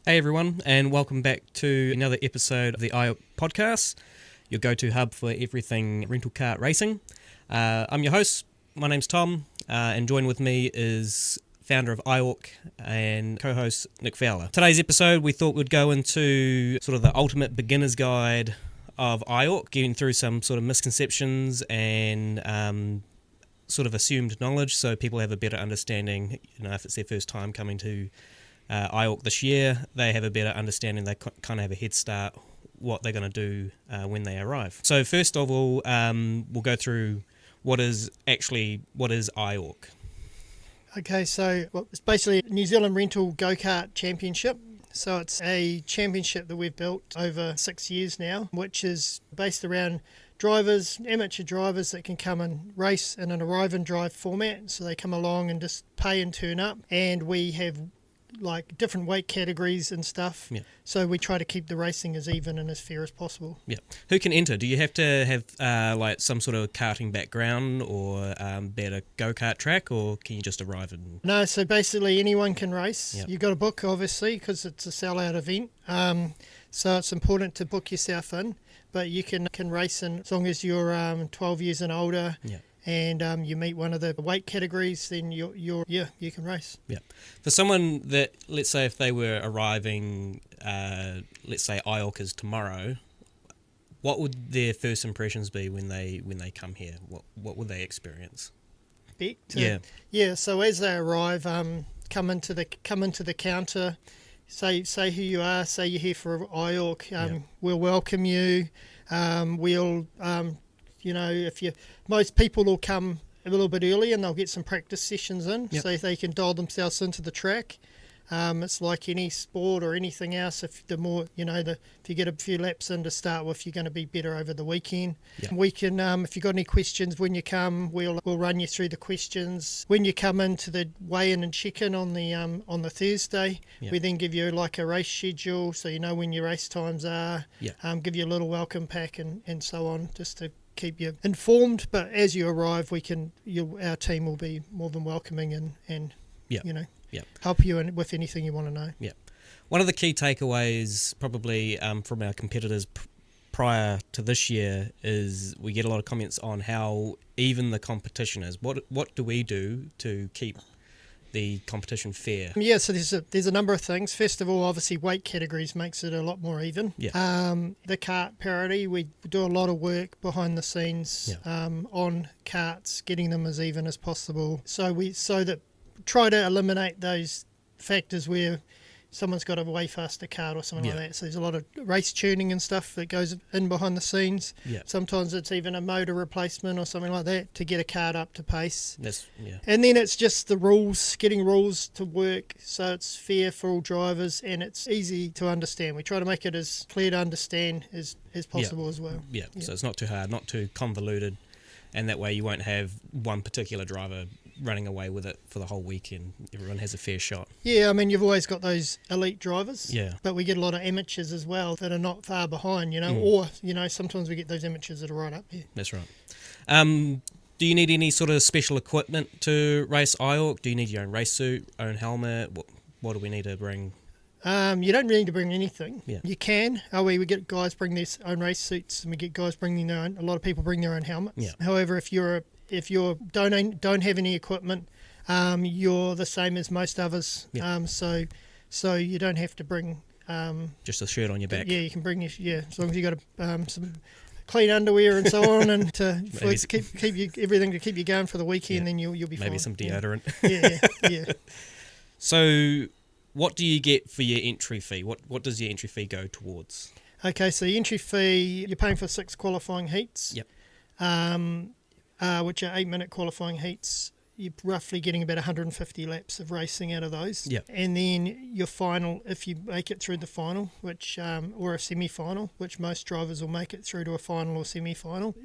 Hey everyone, and welcome back to another episode of the IORK Podcast, your go-to hub for everything rental kart racing. I'm your host, my name's Tom, and joined with me is founder of IORK and co-host Nick Fowler. Today's episode, we thought we'd go into sort of the ultimate beginner's guide of IORK, getting through some sort of misconceptions and sort of assumed knowledge so people have a better understanding, if it's their first time coming to IORK this year, they have a better understanding, they kind of have a head start what they're going to do when they arrive. So first of all, we'll go through what is IORK. Okay, so it's basically a New Zealand Rental Go-Kart Championship. So it's a championship that we've built over 6 years now, which is based around drivers, amateur drivers that can come and race in an arrive and drive format. So they come along and just pay and turn up, and we have like different weight categories and stuff. Yeah. So we try to keep the racing as even and as fair as possible. Yeah. Who can enter? Do you have to have like some sort of karting background or be at a go-kart track, or can you just arrive and... No, so basically anyone can race. Yep. You've got to book, obviously, because it's a sell-out event. So it's important to book yourself in, but you can race in as long as you're 12 years and older. Yeah. And you meet one of the weight categories, then you can race. Yeah. For someone that, let's say if they were arriving, let's say IORK is tomorrow, what would their first impressions be when they come here? What would they experience? Yeah. So as they arrive, come into the counter, say who you are, say you're here for IORK. We'll welcome you. Most people will come a little bit early and they'll get some practice sessions in, so they can dial themselves into the track. It's like any sport or anything else. If you get a few laps in to start with, you're going to be better over the weekend. Yeah. We can, if you've got any questions when you come, we'll run you through the questions. When you come into the weigh-in and check-in on the Thursday, we then give you like a race schedule, so you know when your race times are. Yeah. Give you a little welcome pack and so on, just to keep you informed. But as you arrive, our team will be more than welcoming and help you with anything you want to know. Yeah. One of the key takeaways probably from our competitors prior to this year is we get a lot of comments on how even the competition is. What do we do to keep the competition fair? Yeah, so there's a number of things. First of all, obviously weight categories makes it a lot more even. Yeah. The kart parity, we do a lot of work behind the scenes on karts, getting them as even as possible. So that try to eliminate those factors where someone's got a way faster kart or something like that. So there's a lot of race tuning and stuff that goes in behind the scenes. Yeah. Sometimes it's even a motor replacement or something like that to get a kart up to pace. And then it's just the rules, getting rules to work so it's fair for all drivers and it's easy to understand. We try to make it as clear to understand as possible as well. Yeah, so it's not too hard, not too convoluted, and that way you won't have one particular driver running away with it for the whole weekend. Everyone has a fair shot. Yeah, I mean, you've always got those elite drivers. Yeah. But we get a lot of amateurs as well that are not far behind, or, sometimes we get those amateurs that are right up there. That's right. Do you need any sort of special equipment to race IORK? Do you need your own race suit, own helmet? What do we need to bring? You don't really need to bring anything. Yeah. You can. We get guys bring their own race suits, and we get guys bringing their own. A lot of people bring their own helmets. Yeah. However, if you don't have any equipment, you're the same as most others. Yeah. So you don't have to bring just a shirt on your back. Yeah, you can bring as long as you got some clean underwear and so on, and to keep you everything to keep you going for the weekend. Then you'll be fine. Maybe some deodorant. Yeah. So, what do you get for your entry fee? What does your entry fee go towards? Okay, so your entry fee, you're paying for 6 qualifying heats. Yep. Which are 8-minute qualifying heats. You're roughly getting about 150 laps of racing out of those. Yep. And then your final, if you make it through the final, which or a semi-final, which most drivers will make it through to a final or semi-final,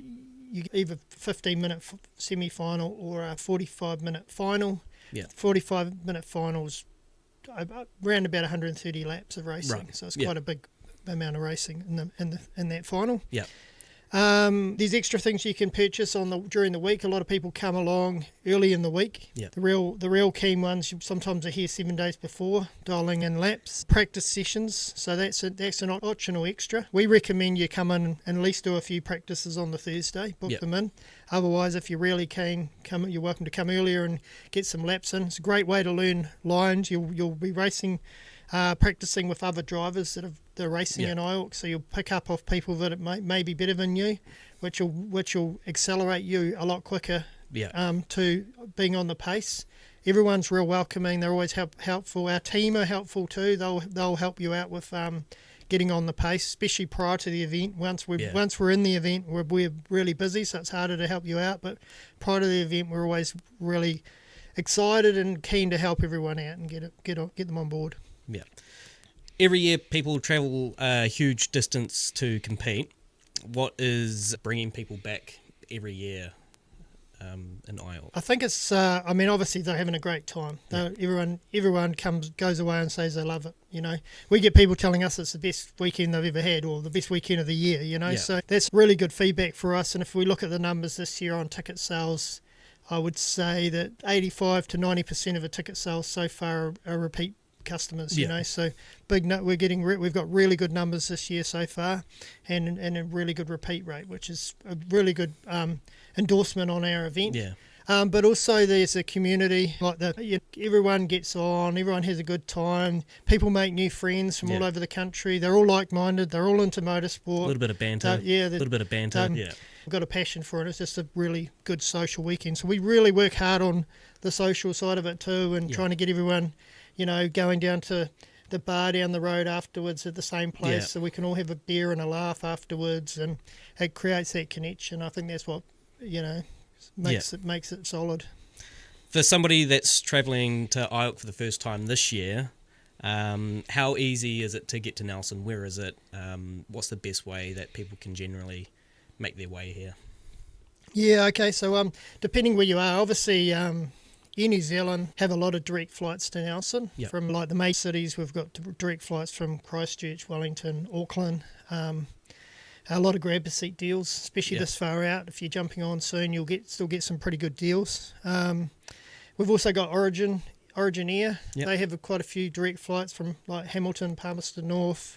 you get either 15-minute semi-final or a 45-minute final. Yeah. 45-minute finals, around about 130 laps of racing. Right. So it's quite a big amount of racing in that final. Yeah. There's extra things you can purchase during the week. A lot of people come along early in the week. Yeah. The real keen ones sometimes are here 7 days before, dialing in laps, practice sessions. So that's an optional extra. We recommend you come in and at least do a few practices on the Thursday. Book them in. Otherwise, if you're really keen, you're welcome to come earlier and get some laps in. It's a great way to learn lines. You'll be racing. Practicing with other drivers that are racing in IORK, so you'll pick up off people that may be better than you, which will accelerate you a lot quicker to being on the pace. Everyone's real welcoming. They're always helpful. Our team are helpful too. They'll help you out with getting on the pace, especially prior to the event. Once we're in the event, we're really busy, so it's harder to help you out. But prior to the event, we're always really excited and keen to help everyone out and get them on board. Yeah. Every year people travel a huge distance to compete. What is bringing people back every year in IORK? I think it's, obviously they're having a great time. Everyone goes away and says they love it, you know. We get people telling us it's the best weekend they've ever had or the best weekend of the year, you know. So that's really good feedback for us. And if we look at the numbers this year on ticket sales, I would say that 85 to 90% of the ticket sales so far are repeat customers, you know, so we've got really good numbers this year so far, and a really good repeat rate, which is a really good endorsement on our event. But also there's a community, everyone gets on, everyone has a good time, people make new friends from all over the country, they're all like-minded, they're all into motorsport. A little bit of banter. We've got a passion for it. It's just a really good social weekend, so we really work hard on the social side of it too, and trying to get everyone, you know, going down to the bar down the road afterwards at the same place, so we can all have a beer and a laugh afterwards, and it creates that connection. I think that's what, you know, makes it solid. For somebody that's travelling to IORK for the first time this year, how easy is it to get to Nelson? Where is it? What's the best way that people can generally make their way here? Yeah, okay, so depending where you are, obviously Air New Zealand have a lot of direct flights to Nelson. From like the major cities. We've got direct flights from Christchurch, Wellington, Auckland. A lot of grab a seat deals, especially this far out. If you're jumping on soon, you'll still get some pretty good deals. We've also got Origin Air. They have quite a few direct flights from like Hamilton, Palmerston North,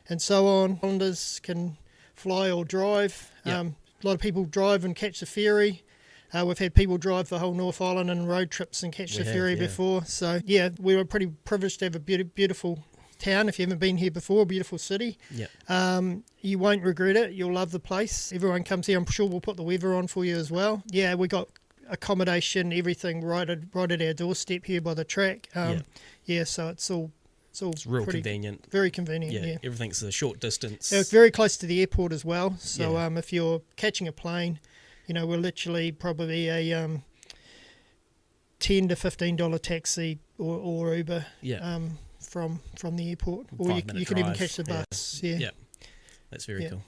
and so on. Islanders can fly or drive. A lot of people drive and catch the ferry. We've had people drive the whole North Island and road trips and catch the ferry before. So, we were pretty privileged to have a beautiful town. If you haven't been here before, a beautiful city. You won't regret it. You'll love the place. Everyone comes here. I'm sure we'll put the weather on for you as well. We got accommodation, everything right at our doorstep here by the track. So it's real convenient. Very convenient, Everything's a short distance. It's very close to the airport as well. So if you're catching a plane, you know, we're literally probably a $10 to $15 taxi or Uber from the airport. Or you can even catch the bus. That's very cool.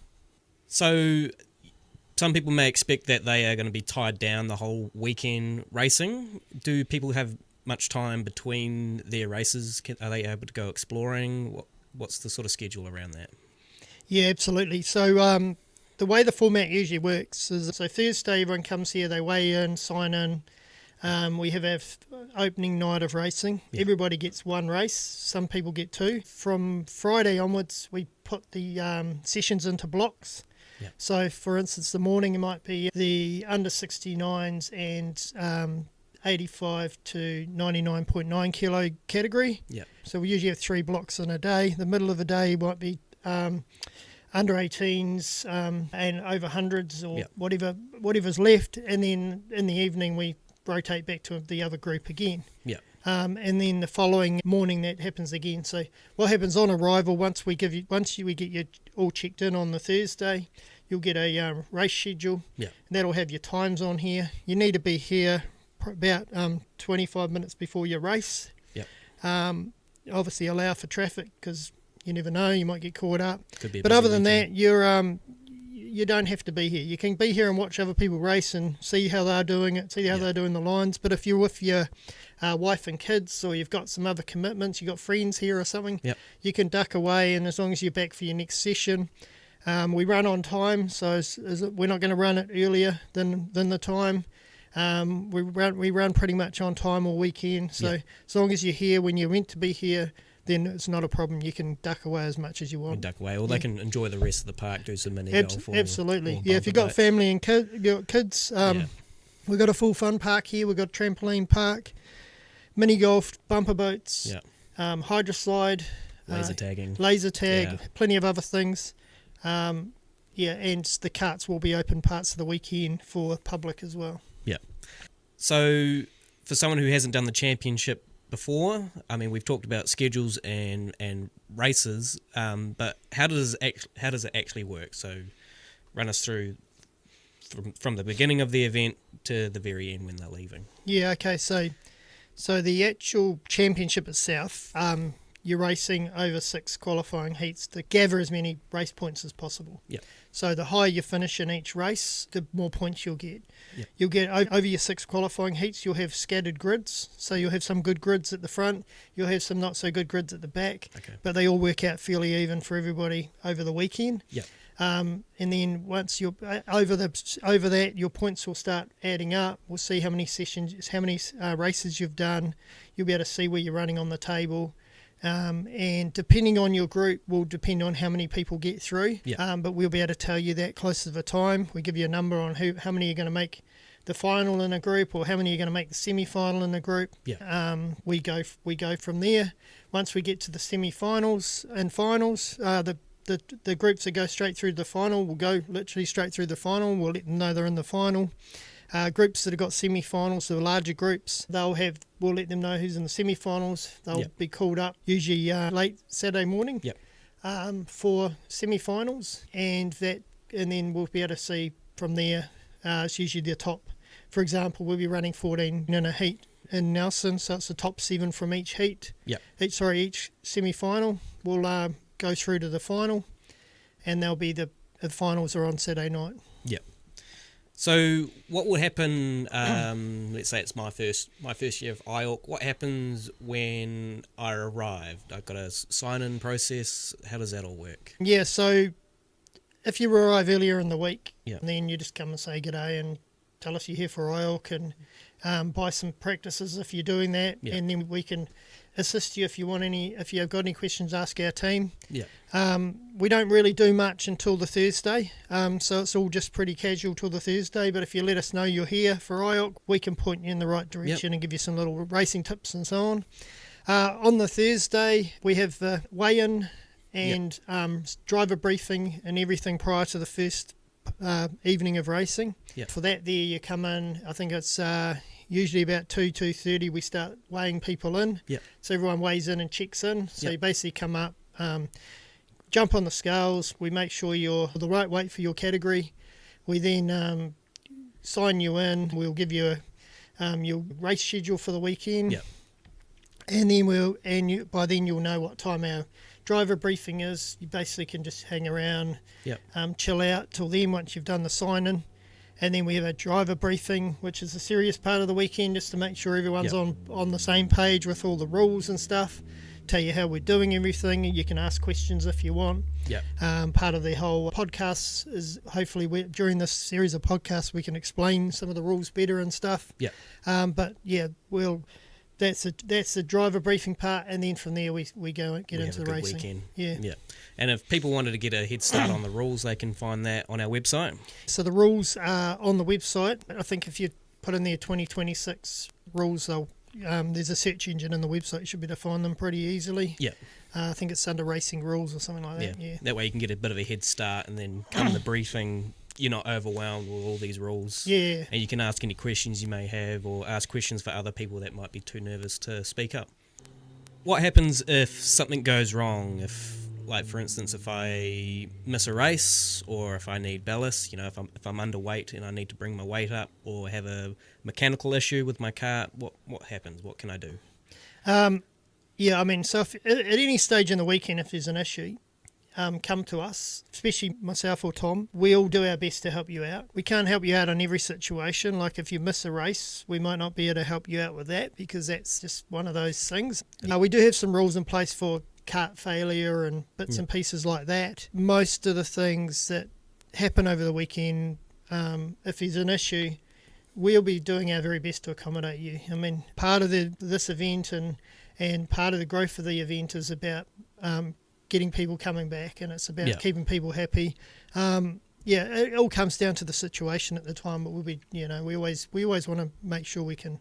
So some people may expect that they are going to be tied down the whole weekend racing. Do people have much time between their races? Are they able to go exploring? What's the sort of schedule around that? Yeah, absolutely. So the way the format usually works is, so Thursday everyone comes here, they weigh in, sign in. We have our opening night of racing. Everybody gets one race. Some people get two. From Friday onwards, we put the sessions into blocks. So, for instance, the morning it might be the under 69s and 85 to 99.9 kilo category. So we usually have 3 blocks in a day. The middle of the day might be under 18s and over 100s or whatever's left. And then in the evening we rotate back to the other group again. And then the following morning that happens again. So what happens on arrival, once we get you all checked in on the Thursday, you'll get a race schedule. And that'll have your times on here. You need to be here about 25 minutes before your race. Obviously allow for traffic because you never know, you might get caught up. But other than that, you don't have to be here. You can be here and watch other people race and see how they're doing it, see how they're doing the lines. But if you're with your wife and kids, or you've got some other commitments, you've got friends here or something, you can duck away, and as long as you're back for your next session, We run on time, so we're not going to run it earlier than the time. We run pretty much on time all weekend, so as long as you're here when you're meant to be here, then it's not a problem. You can duck away as much as you want. Duck away, or they can enjoy the rest of the park, do some mini golf. Absolutely, if you've got family and kids, we've got a full fun park here. We've got a trampoline park, mini golf, bumper boats, hydro slide, laser tag, plenty of other things. And the karts will be open parts of the weekend for public as well. Yeah. So for someone who hasn't done the championship before, I mean, we've talked about schedules and races, but how does it actually work? So run us through from the beginning of the event to the very end when they're leaving. Yeah, okay. So the actual championship itself, you're racing over 6 qualifying heats to gather as many race points as possible. Yeah. So the higher you finish in each race, the more points you'll get. Yeah. You'll get over your 6 qualifying heats, you'll have scattered grids. So you'll have some good grids at the front, you'll have some not so good grids at the back, but they all work out fairly even for everybody over the weekend. Yeah. And then once you're over that, your points will start adding up. We'll see how many sessions, how many races you've done. You'll be able to see where you're running on the table. And depending on your group will depend on how many people get through. But we'll be able to tell you that close to the time. We give you a number on how many are going to make the final in a group, or how many are going to make the semi-final in a group. We go from there. Once we get to the semi-finals and finals, the groups that go straight through to the final will go literally straight through the final. We'll let them know they're in the final. Groups that have got semi-finals, the larger groups, we'll let them know who's in the semi-finals. They'll be called up usually late Saturday morning for semi-finals, and then we'll be able to see from there. It's usually the top. For example, we'll be running 14 in a heat in Nelson, so it's the top 7 from each heat. Each semi-final will go through to the final, and they'll be the finals are on Saturday night. So what will happen, let's say it's my first year of IORK, what happens when I arrive? I've got a sign-in process. How does that all work? Yeah, so if you arrive earlier in the week, then you just come and say g'day and tell us you're here for IORK, and buy some practices if you're doing that, and then we can assist you if you've got any questions, ask our team. We don't really do much until the Thursday, so it's all just pretty casual till the Thursday, but if you let us know you're here for IORK, we can point you in the right direction and give you some little racing tips and so on. On the Thursday, we have the weigh-in and driver briefing and everything prior to the first evening of racing. For that there you come in, I think it's usually about 2:30 we start weighing people in. So everyone weighs in and checks in. So you basically come up, jump on the scales, we make sure you're the right weight for your category. We then sign you in, we'll give you your race schedule for the weekend. And then by then you'll know what time our driver briefing is. You basically can just hang around, chill out till then once you've done the sign-in. And then we have a driver briefing, which is a serious part of the weekend, just to make sure everyone's on the same page with all the rules and stuff. Tell you how we're doing everything. You can ask questions if you want. Part of the whole podcast is hopefully during this series of podcasts we can explain some of the rules better and stuff. That's the driver briefing part, and then from there we go and get into the racing. Weekend. And if people wanted to get a head start on the rules, they can find that on our website. So the rules are on the website. I think if you put in there 2026 rules, there's a search engine in the website. You should be able to find them pretty easily. I think it's under racing rules or something like that. That way you can get a bit of a head start, and then come the briefing, you're not overwhelmed with all these rules. And you can ask any questions you may have, or ask questions for other people that might be too nervous to speak up. What happens if something goes wrong? Like for instance, if I miss a race, or if I need ballast, if I'm underweight and I need to bring my weight up, or have a mechanical issue with my car, what happens? What can I do? So if, at any stage in the weekend, if there's an issue, come to us, especially myself or Tom. We'll do our best to help you out. We can't help you out on every situation. Like if you miss a race, we might not be able to help you out with that, because that's just one of those things. We do have some rules in place for kart failure and bits and pieces like that. Most of the things that happen over the weekend, if there's an issue, we'll be doing our very best to accommodate you. I mean, part of this event and part of the growth of the event is about getting people coming back, and it's about keeping people happy. It all comes down to the situation at the time, but we always want to make sure we can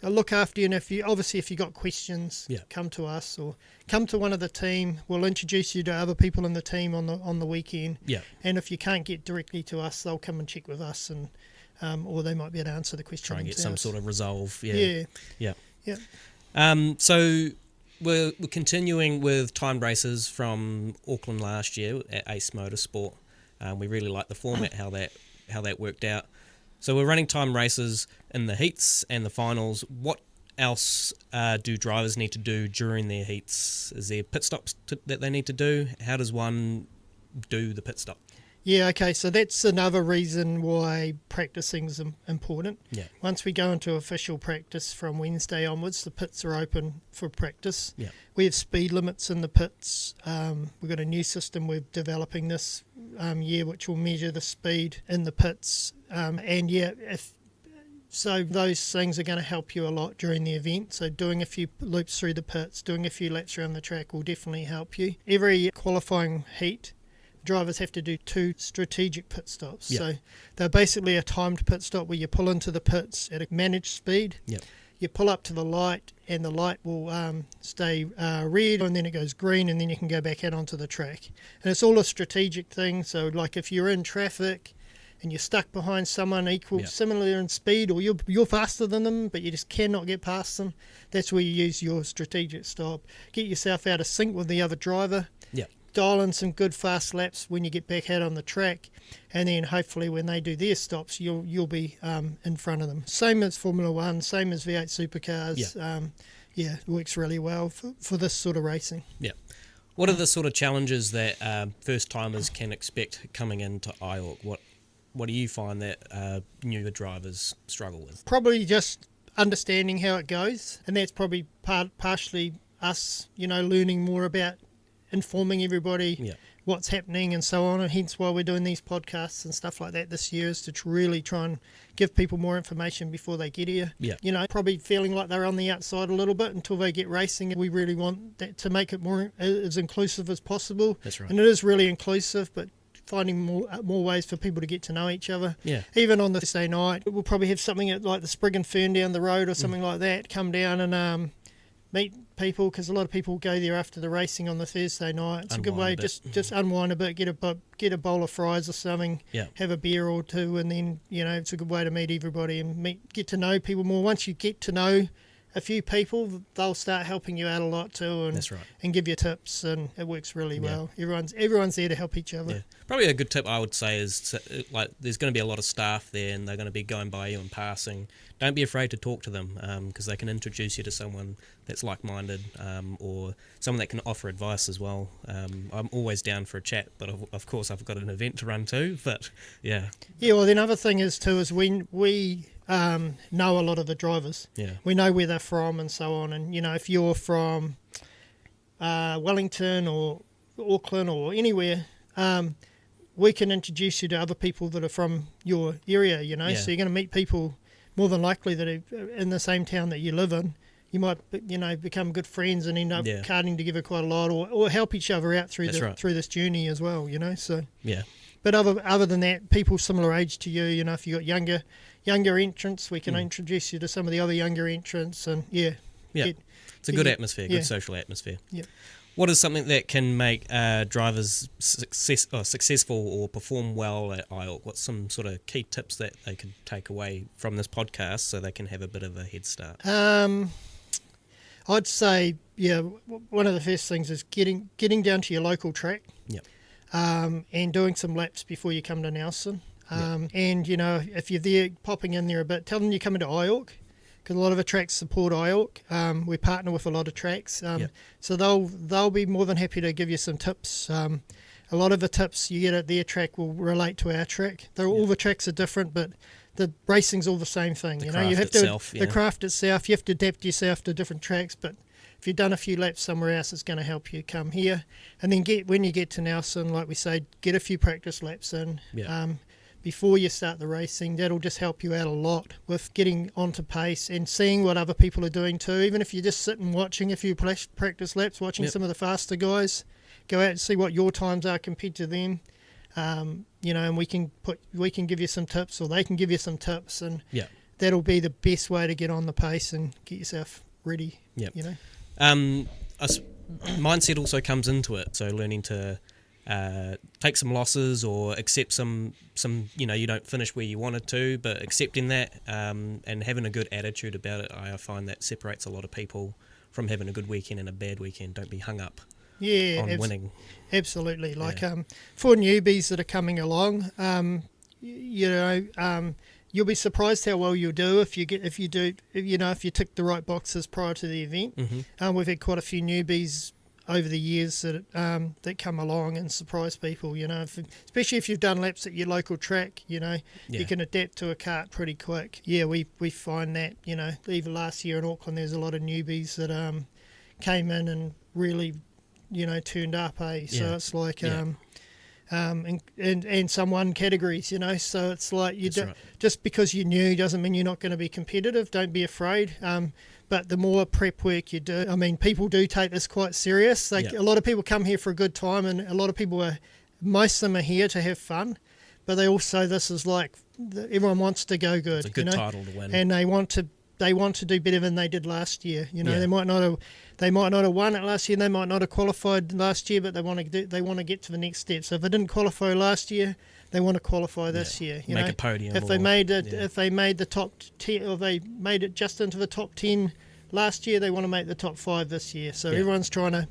look after you. And if you got questions, come to us or come to one of the team. We'll introduce you to other people in the team on the weekend. Yeah. And if you can't get directly to us, they'll come and check with us, and or they might be able to answer the question. Try and get some sort of resolve. Yeah. So we're continuing with timed races from Auckland last year at Ace Motorsport. We really like the format, how that worked out. So we're running time races in the heats and the finals. What else do drivers need to do during their heats? Is there pit stops that they need to do? How does one do the pit stop? Yeah, okay, so that's another reason why practicing is important. Yeah. Once we go into official practice from Wednesday onwards, the pits are open for practice. Yeah. We have speed limits in the pits. We've got a new system we're developing this year which will measure the speed in the pits. So those things are going to help you a lot during the event. So doing a few loops through the pits, doing a few laps around the track will definitely help you. Every qualifying heat, drivers have to do 2 strategic pit stops. Yep. So they're basically a timed pit stop where you pull into the pits at a managed speed. Yep. You pull up to the light, and the light will stay red, and then it goes green, and then you can go back out onto the track. And it's all a strategic thing. So like if you're in traffic and you're stuck behind someone similar in speed, or you're faster than them, but you just cannot get past them, that's where you use your strategic stop. Get yourself out of sync with the other driver. Yeah. Dial in some good fast laps when you get back out on the track, and then hopefully when they do their stops, you'll be in front of them. Same as Formula 1, same as V8 supercars. It works really well for this sort of racing. Yeah. What are the sort of challenges that first timers can expect coming into IORK? What do you find that newer drivers struggle with? Probably just understanding how it goes, and that's probably partially us, learning more about informing everybody what's happening and so on, and hence why we're doing these podcasts and stuff like that this year, is to really try and give people more information before they get here. Probably feeling like they're on the outside a little bit until they get racing. We really want that to make it more as inclusive as possible. That's right. And it is really inclusive, but finding more ways for people to get to know each other. Yeah. Even on the Thursday night, we'll probably have something at like the Sprig and Fern down the road or something like that. Come down and meet people, because a lot of people go there after the racing on the Thursday night. It's a good way just unwind a bit, get a bowl of fries or something, have a beer or two, and then it's a good way to meet everybody and get to know people more. Once you get to know a few people, they'll start helping you out a lot too, and That's right. and give you tips, and it works really well. Everyone's there to help each other. Yeah. Probably a good tip I would say is like there's going to be a lot of staff there, and they're going to be going by you and passing. Don't be afraid to talk to them, because they can introduce you to someone that's like-minded, or someone that can offer advice as well. I'm always down for a chat, but of course I've got an event to run too. But yeah. Yeah. Well, the other thing is too is we know a lot of the drivers. Yeah. We know where they're from and so on. And if you're from Wellington or Auckland or anywhere, we can introduce you to other people that are from your area. So you're going to meet people more than likely that are in the same town that you live in. You might, become good friends and end up karting together quite a lot, or help each other out through through this journey as well. So yeah. But other than that, people similar age to you, if you've got younger entrants, we can introduce you to some of the other younger entrants, and it's a good atmosphere, good social atmosphere. Yeah. What is something that can make drivers successful or perform well at IORK? What's some sort of key tips that they could take away from this podcast so they can have a bit of a head start? I'd say, one of the first things is getting down to your local track. Yep. And doing some laps before you come to Nelson. And, if you're there, popping in there a bit, tell them you're coming to IORK, because a lot of the tracks support IORK. We partner with a lot of tracks. So they'll be more than happy to give you some tips. A lot of the tips you get at their track will relate to our track. All the tracks are different, but the racing's all the same thing. The craft itself. The craft itself, you have to adapt yourself to different tracks, but if you've done a few laps somewhere else, it's going to help you come here. And then when you get to Nelson, like we say, get a few practice laps in before you start the racing. That'll just help you out a lot with getting onto pace and seeing what other people are doing too. Even if you just sit and watching a few practice laps, watching some of the faster guys, go out and see what your times are compared to them. You know, and we can give you some tips, or they can give you some tips, and that'll be the best way to get on the pace and get yourself ready. You know, mindset also comes into it. So learning to take some losses or accept some you know, you don't finish where you wanted to, but accepting that and having a good attitude about it, I find that separates a lot of people from having a good weekend and a bad weekend. Don't be hung up on winning. Absolutely. Like for newbies that are coming along, you know, you'll be surprised how well you'll do if you tick the right boxes prior to the event. We've had quite a few newbies over the years that come along and surprise people, you know, especially if you've done laps at your local track, you know, you can adapt to a kart pretty quick. We find that, you know, even last year in Auckland, there's a lot of newbies that came in and really, you know, turned up, so it's like and some won categories, you know, so it's like just because you're new doesn't mean you're not going to be competitive. Don't be afraid. But the more prep work you do, I mean, people do take this quite serious. A lot of people come here for a good time, and a lot of people most of them are here to have fun, but this is like, everyone wants to go good. It's a good title to win. And they want to do better than they did last year. You know, they might not have won it last year, and they might not have qualified last year, but they want to get to the next step. So if they didn't qualify last year, they want to qualify this year. You make know, a podium. If they made the top 10, or they made it just into the top 10 last year, they want to make the top 5 this year. So everyone's trying to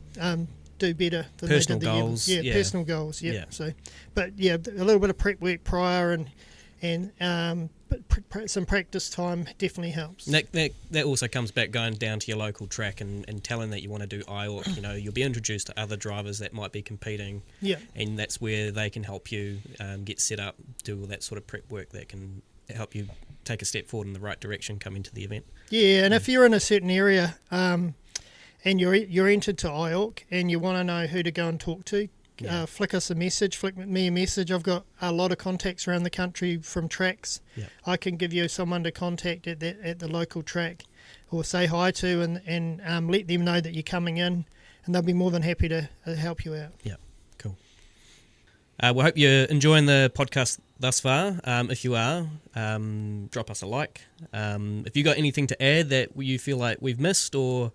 do better than personal they did the goals. year. Personal goals. So, but a little bit of prep work prior and some practice time definitely helps. That also comes back going down to your local track and telling that you want to do IORK. You know, you'll be introduced to other drivers that might be competing, and that's where they can help you get set up, do all that sort of prep work that can help you take a step forward in the right direction coming to the event. And if you're in a certain area and you're entered to IORK and you want to know who to go and talk to, flick me a message. I've got a lot of contacts around the country from tracks. I can give you someone to contact at the local track, or say hi to, and let them know that you're coming in, and they'll be more than happy to help you out. Cool. We hope you're enjoying the podcast thus far. If you are, drop us a like. If you got anything to add that you feel like we've missed, or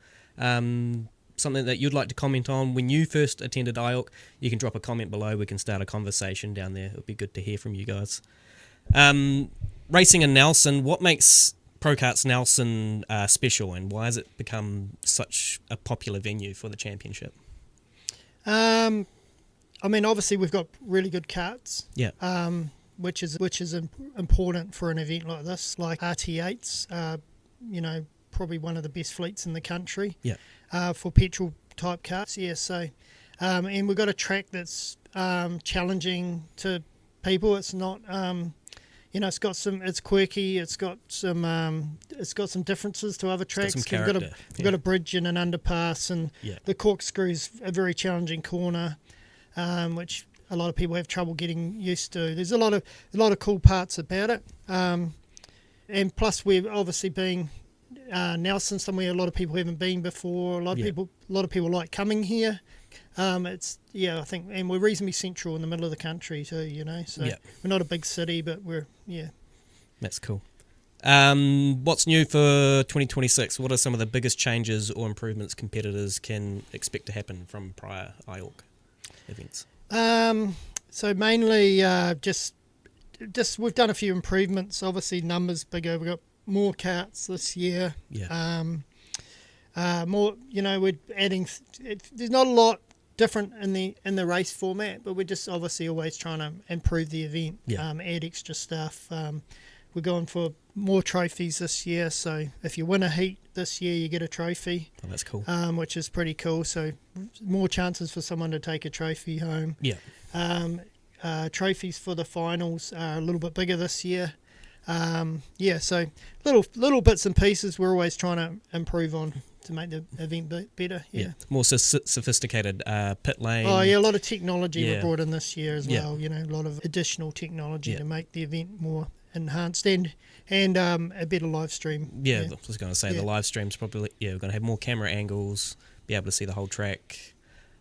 something that you'd like to comment on when you first attended IORK, you can drop a comment below. We can start a conversation down there. It'll be good to hear from you guys. Racing in Nelson, what makes Pro Karts Nelson special, and why has it become such a popular venue for the championship? I mean, obviously we've got really good karts, which is important for an event like this. Like RT8s, you know, probably one of the best fleets in the country. For petrol type karts. So and we've got a track that's challenging to people. It's not you know, it's quirky. It's got some differences to other tracks. We've got a bridge and an underpass, and the corkscrew's a very challenging corner, which a lot of people have trouble getting used to. There's a lot of cool parts about it, and plus we're obviously being Nelson, somewhere a lot of people haven't been before. A lot of people like coming here. I think, and we're reasonably central in the middle of the country too, you know, so we're not a big city, but we're that's cool. What's new for 2026? What are some of the biggest changes or improvements competitors can expect to happen from prior IORK events? So mainly just we've done a few improvements. Obviously numbers bigger. We've got more karts this year. More, you know, we're adding. There's not a lot different in the race format, but we're just obviously always trying to improve the event. Add extra stuff. We're going for more trophies this year. So if you win a heat this year, you get a trophy. Oh, that's cool. Which is pretty cool. So more chances for someone to take a trophy home. Trophies for the finals are a little bit bigger this year. So little bits and pieces we're always trying to improve on. the event better. Yeah. More sophisticated pit lane. Oh yeah, a lot of technology we Yeah. brought in this year as Yeah. well. A lot of additional technology Yeah. to make the event more enhanced and a better live stream. Yeah, I was going to say Yeah. the live stream's probably we're going to have more camera angles, be able to see the whole track,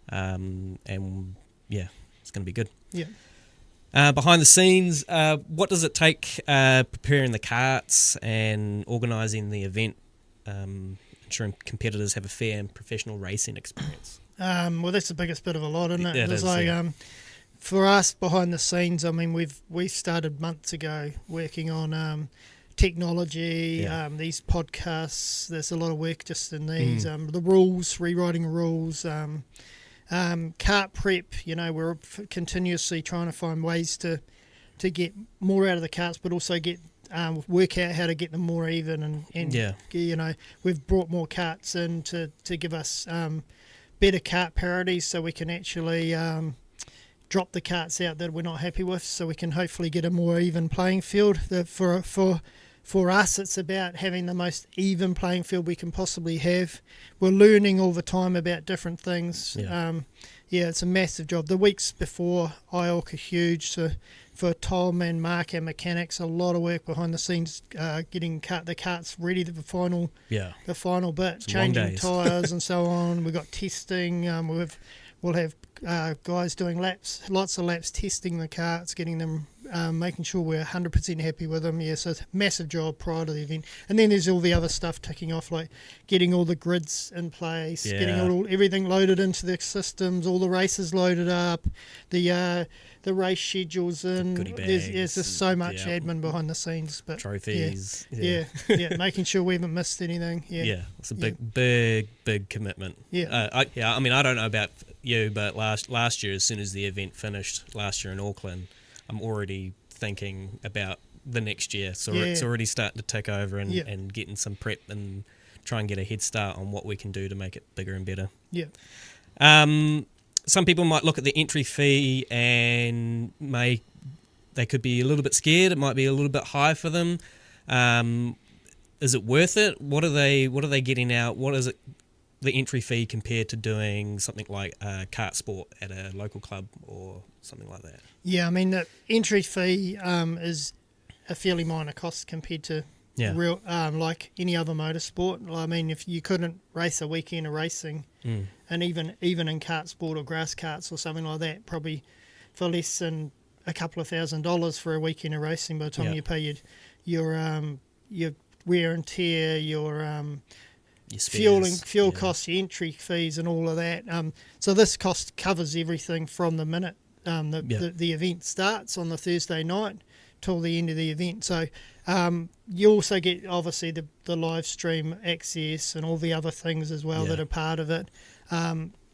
and it's going to be good. Yeah. Behind the scenes, what does it take preparing the karts and organising the event, ensuring competitors have a fair and professional racing experience? Well, that's the biggest bit of a lot, isn't it? Yeah, it It's is, like yeah. for us behind the scenes, I mean, we've started months ago working on technology, Yeah. these podcasts. There's a lot of work just in these, the rules, rewriting rules, kart prep. We're continuously trying to find ways to get more out of the karts, but also get work out how to get them more even. And Yeah. We've brought more karts in to give us better kart parities, so we can actually drop the karts out that we're not happy with, so we can hopefully get a more even playing field. For us, it's about having the most even playing field we can possibly have. We're learning all the time about different things. Yeah. It's a massive job. The weeks before IORK are huge. So for Tom and Mark, our mechanics, a lot of work behind the scenes, getting the karts ready for the final bit, Some long changing days. tyres and so on. We've got testing. We'll have guys doing lots of laps, testing the karts, getting them, making sure we're 100% happy with them. Yeah, so it's a massive job prior to the event. And then there's all the other stuff ticking off, like getting all the grids in place, getting everything loaded into the systems, all the races loaded up, the race schedules in. goodie There's just so much yeah. admin behind the scenes, but Trophies. yeah, making sure we haven't missed anything. Yeah, it's a big commitment. Yeah. I mean, I don't know about you, but last year, as soon as the event finished last year in Auckland, I'm already thinking about the next year. So it's already starting to tick over and getting some prep and try and get a head start on what we can do to make it bigger and better. Yeah. Some people might look at the entry fee and they could be a little bit scared. It might be a little bit high for them. Is it worth it? What are they getting out? What is it? The entry fee compared to doing something like kart sport at a local club or something like that? Yeah, I mean the entry fee is a fairly minor cost compared to real like any other motorsport. I mean, if you couldn't race a weekend of racing, and even in kart sport or grass karts or something like that, probably for less than a couple of $1,000s for a weekend of racing, by the time you pay your wear and tear, your fuel costs, your entry fees, and all of that. So this cost covers everything from the minute the event starts on the Thursday night till the end of the event. So you also get obviously the live stream access and all the other things as well that are part of it.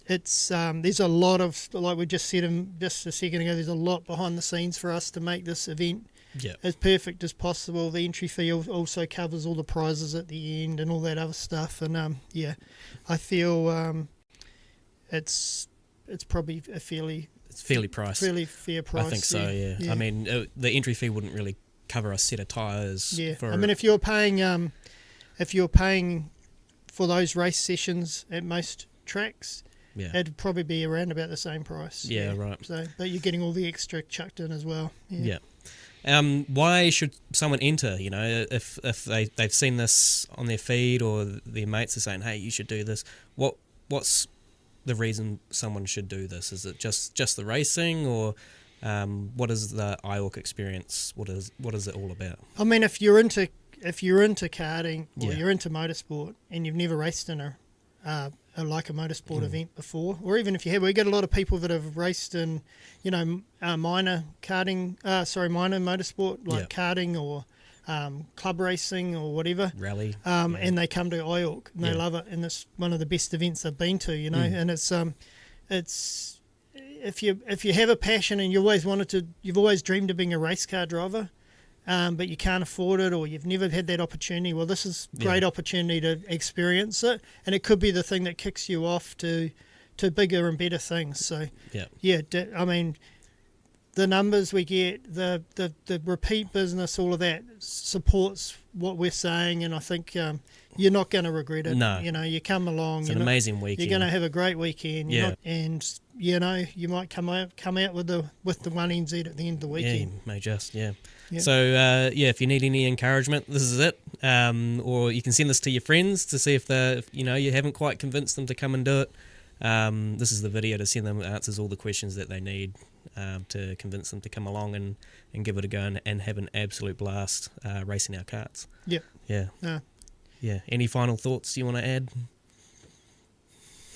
It's there's a lot of, like we just said just a second ago, there's a lot behind the scenes for us to make this event as perfect as possible. The entry fee also covers all the prizes at the end and all that other stuff. And I feel it's probably it's fairly priced. Fairly fair price. I think so. Yeah. I mean, the entry fee wouldn't really cover a set of tyres. Yeah. For, I mean, if you're paying for those race sessions at most tracks, it'd probably be around about the same price. Yeah, right. So, but you're getting all the extra chucked in as well. Yeah. Why should someone enter? If they've seen this on their feed or their mates are saying, "Hey, you should do this." What's the reason someone should do this? Is it just the racing, or what is the IORK experience? What is it all about? I mean, if you're into karting or you're into motorsport and you've never raced in a motorsport event before, or even if you have, we get a lot of people that have raced in, minor motorsport like karting or club racing or whatever, rally, and they come to IORK and they love it, and it's one of the best events they've been to, and it's if you have a passion and you've always dreamed of being a race car driver, but you can't afford it or you've never had that opportunity, well, this is a great opportunity to experience it, and it could be the thing that kicks you off to bigger and better things. So I mean, the numbers we get, the repeat business, all of that supports what we're saying, and I think you're not going to regret it. No. You come along. It's an amazing weekend. You're going to have a great weekend. And you might come out with the 1 NZ at the end of the weekend. Yeah, you may just. So if you need any encouragement, this is it. Or you can send this to your friends to see if you haven't quite convinced them to come and do it. This is the video to send them. It answers all the questions that they need to convince them to come along and give it a go and have an absolute blast racing our karts. Yeah. Any final thoughts you want to add?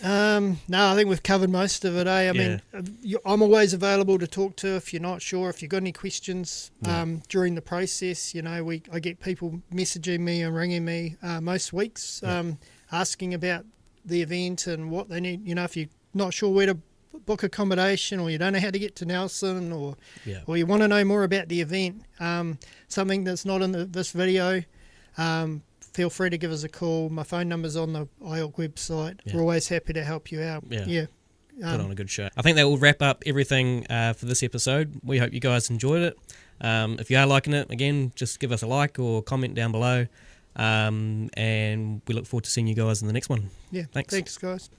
No, I think we've covered most of it. I mean, I'm always available to talk to if you're not sure. If you've got any questions during the process, I get people messaging me and ringing me most weeks, asking about the event and what they need. If you're not sure where to book accommodation, or you don't know how to get to Nelson, or you want to know more about the event, something that's not in this video, feel free to give us a call. My phone number's on the IORK website. We're always happy to help you out. Put on a good show. I think that will wrap up everything for this episode. We hope you guys enjoyed it. If you are liking it, again, just give us a like or comment down below. And we look forward to seeing you guys in the next one. Thanks guys.